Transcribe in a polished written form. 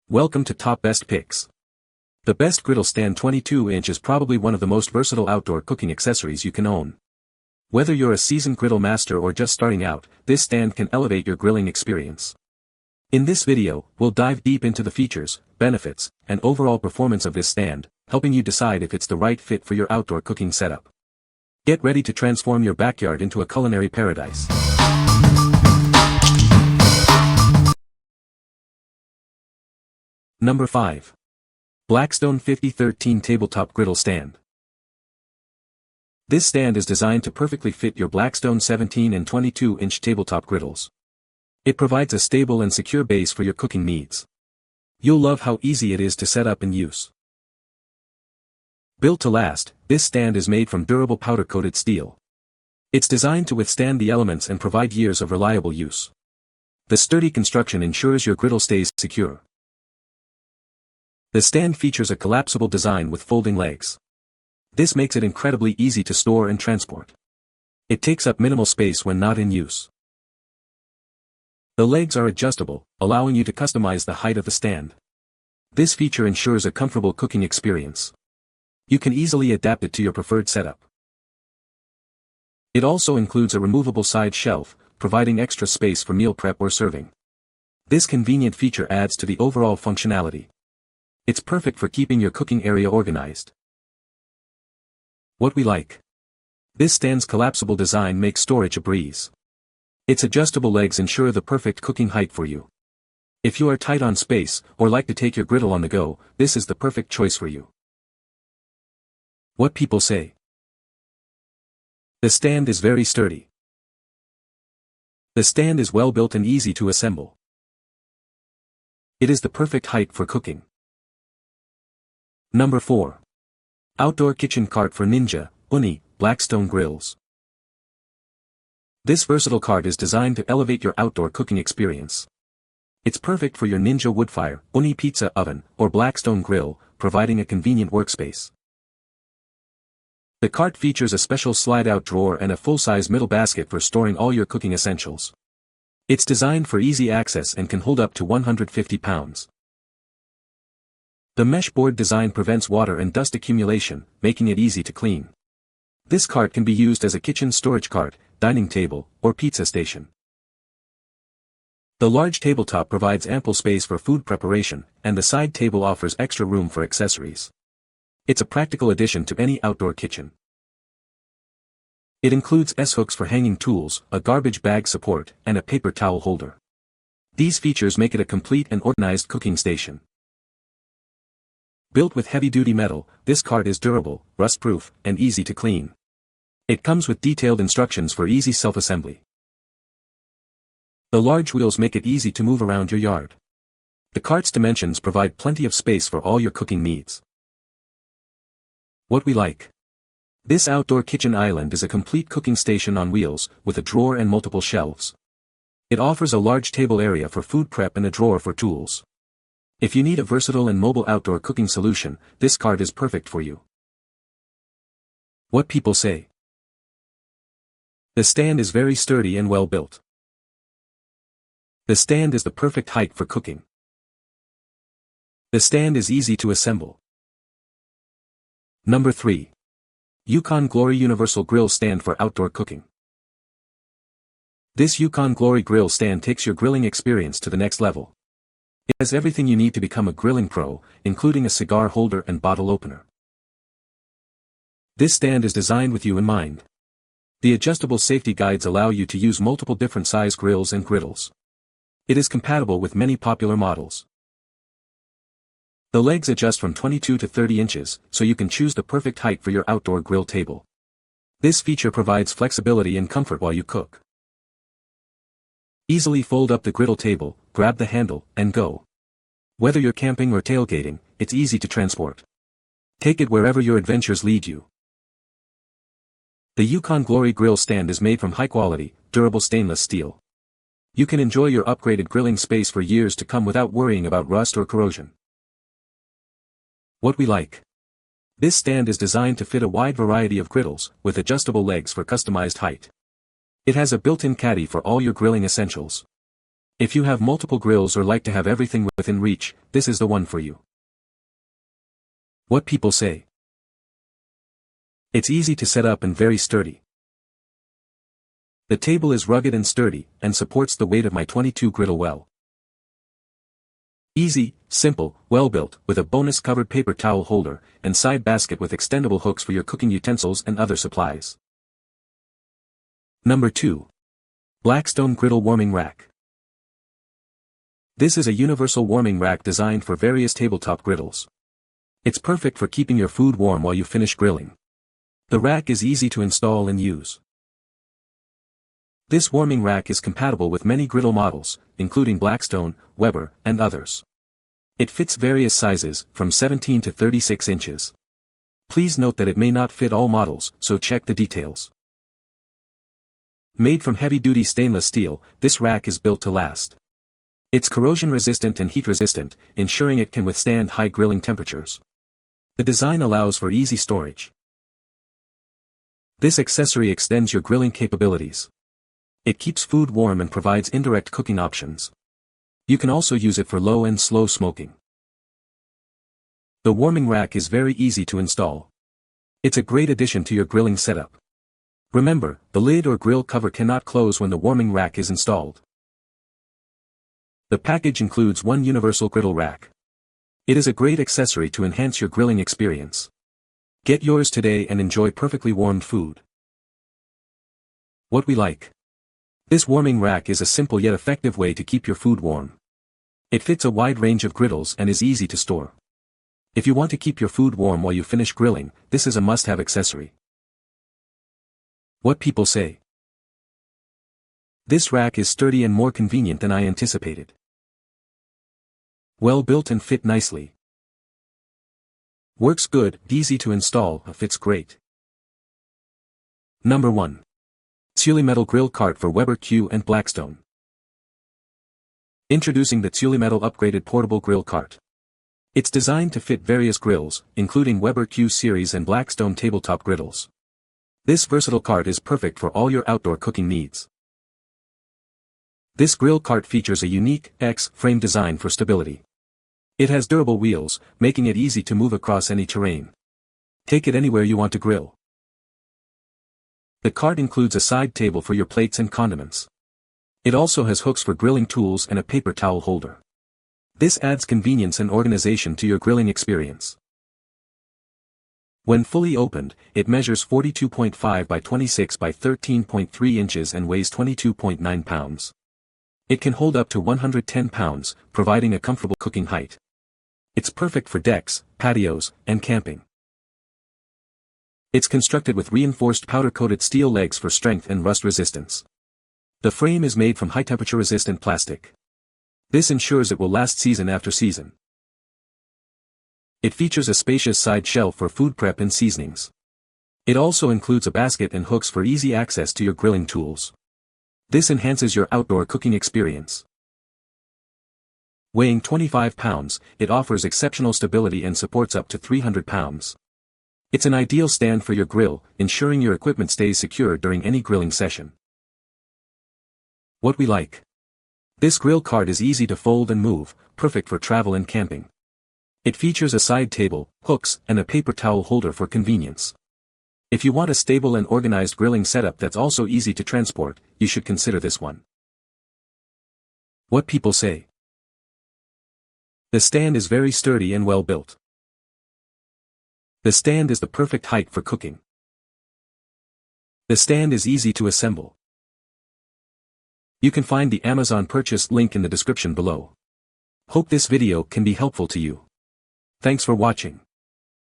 Welcome to Top Best Picks. The best Griddle Stand 22-inch is probably one of the most versatile outdoor cooking accessories you can own. Whether you're a seasoned griddle master or just starting out, this stand can elevate your grilling experience. In this video, we'll dive deep into the features, benefits, and overall performance of this stand, helping you decide if it's the right fit for your outdoor cooking setup. Get ready to transform your backyard into a culinary paradise. Number 5. Blackstone 5013 Tabletop Griddle Stand. This stand is designed to perfectly fit your Blackstone 17 and 22-inch tabletop griddles. It provides a stable and secure base for your cooking needs. You'll love how easy it is to set up and use. Built to last, this stand is made from durable powder-coated steel. It's designed to withstand the elements and provide years of reliable use. The sturdy construction ensures your griddle stays secure. The stand features a collapsible design with folding legs. This makes it incredibly easy to store and transport. It takes up minimal space when not in use. The legs are adjustable, allowing you to customize the height of the stand. This feature ensures a comfortable cooking experience. You can easily adapt it to your preferred setup. It also includes a removable side shelf, providing extra space for meal prep or serving. This convenient feature adds to the overall functionality. It's perfect for keeping your cooking area organized. What we like. This stand's collapsible design makes storage a breeze. Its adjustable legs ensure the perfect cooking height for you. If you are tight on space, or like to take your griddle on the go, this is the perfect choice for you. What people say. The stand is very sturdy. The stand is well built and easy to assemble. It is the perfect height for cooking. Number 4. Outdoor Kitchen Cart for Ninja, Ooni, Blackstone Grills. This versatile cart is designed to elevate your outdoor cooking experience. It's perfect for your Ninja woodfire, Ooni pizza oven, or Blackstone grill, providing a convenient workspace. The cart features a special slide-out drawer and a full-size middle basket for storing all your cooking essentials. It's designed for easy access and can hold up to 150 pounds. The mesh board design prevents water and dust accumulation, making it easy to clean. This cart can be used as a kitchen storage cart, dining table, or pizza station. The large tabletop provides ample space for food preparation, and the side table offers extra room for accessories. It's a practical addition to any outdoor kitchen. It includes S-hooks for hanging tools, a garbage bag support, and a paper towel holder. These features make it a complete and organized cooking station. Built with heavy-duty metal, this cart is durable, rust-proof, and easy to clean. It comes with detailed instructions for easy self-assembly. The large wheels make it easy to move around your yard. The cart's dimensions provide plenty of space for all your cooking needs. What we like. This outdoor kitchen island is a complete cooking station on wheels, with a drawer and multiple shelves. It offers a large table area for food prep and a drawer for tools. If you need a versatile and mobile outdoor cooking solution, this cart is perfect for you. What people say. The stand is very sturdy and well built. The stand is the perfect height for cooking. The stand is easy to assemble. Number 3. Yukon Glory Universal Grill Stand for Outdoor Cooking. This Yukon Glory Grill Stand takes your grilling experience to the next level. It has everything you need to become a grilling pro, including a cigar holder and bottle opener. This stand is designed with you in mind. The adjustable safety guides allow you to use multiple different size grills and griddles. It is compatible with many popular models. The legs adjust from 22 to 30 inches, so you can choose the perfect height for your outdoor grill table. This feature provides flexibility and comfort while you cook. Easily fold up the griddle table, grab the handle, and go. Whether you're camping or tailgating, it's easy to transport. Take it wherever your adventures lead you. The Yukon Glory Grill Stand is made from high-quality, durable stainless steel. You can enjoy your upgraded grilling space for years to come without worrying about rust or corrosion. What we like. This stand is designed to fit a wide variety of griddles, with adjustable legs for customized height. It has a built-in caddy for all your grilling essentials. If you have multiple grills or like to have everything within reach, this is the one for you. What people say. It's easy to set up and very sturdy. The table is rugged and sturdy, and supports the weight of my 22 griddle well. Easy, simple, well-built, with a bonus-covered paper towel holder, and side basket with extendable hooks for your cooking utensils and other supplies. Number 2. Blackstone Griddle Warming Rack. This is a universal warming rack designed for various tabletop griddles. It's perfect for keeping your food warm while you finish grilling. The rack is easy to install and use. This warming rack is compatible with many griddle models, including Blackstone, Weber, and others. It fits various sizes, from 17 to 36 inches. Please note that it may not fit all models, so check the details. Made from heavy-duty stainless steel, this rack is built to last. It's corrosion-resistant and heat-resistant, ensuring it can withstand high grilling temperatures. The design allows for easy storage. This accessory extends your grilling capabilities. It keeps food warm and provides indirect cooking options. You can also use it for low and slow smoking. The warming rack is very easy to install. It's a great addition to your grilling setup. Remember, the lid or grill cover cannot close when the warming rack is installed. The package includes one universal griddle rack. It is a great accessory to enhance your grilling experience. Get yours today and enjoy perfectly warmed food. What we like. This warming rack is a simple yet effective way to keep your food warm. It fits a wide range of griddles and is easy to store. If you want to keep your food warm while you finish grilling, this is a must-have accessory. What people say. This rack is sturdy and more convenient than I anticipated. Well built and fit nicely. Works good, easy to install, fits great. Number 1. QuliMetal Grill Cart for Weber Q and Blackstone. Introducing the QuliMetal Upgraded Portable Grill Cart. It's designed to fit various grills, including Weber Q series and Blackstone tabletop griddles. This versatile cart is perfect for all your outdoor cooking needs. This grill cart features a unique X-frame design for stability. It has durable wheels, making it easy to move across any terrain. Take it anywhere you want to grill. The cart includes a side table for your plates and condiments. It also has hooks for grilling tools and a paper towel holder. This adds convenience and organization to your grilling experience. When fully opened, it measures 42.5 by 26 by 13.3 inches and weighs 22.9 pounds. It can hold up to 110 pounds, providing a comfortable cooking height. It's perfect for decks, patios, and camping. It's constructed with reinforced powder-coated steel legs for strength and rust resistance. The frame is made from high-temperature resistant plastic. This ensures it will last season after season. It features a spacious side shelf for food prep and seasonings. It also includes a basket and hooks for easy access to your grilling tools. This enhances your outdoor cooking experience. Weighing 25 pounds, it offers exceptional stability and supports up to 300 pounds. It's an ideal stand for your grill, ensuring your equipment stays secure during any grilling session. What we like. This grill cart is easy to fold and move, perfect for travel and camping. It features a side table, hooks, and a paper towel holder for convenience. If you want a stable and organized grilling setup that's also easy to transport, you should consider this one. What people say. The stand is very sturdy and well built. The stand is the perfect height for cooking. The stand is easy to assemble. You can find the Amazon purchase link in the description below. Hope this video can be helpful to you. Thanks for watching.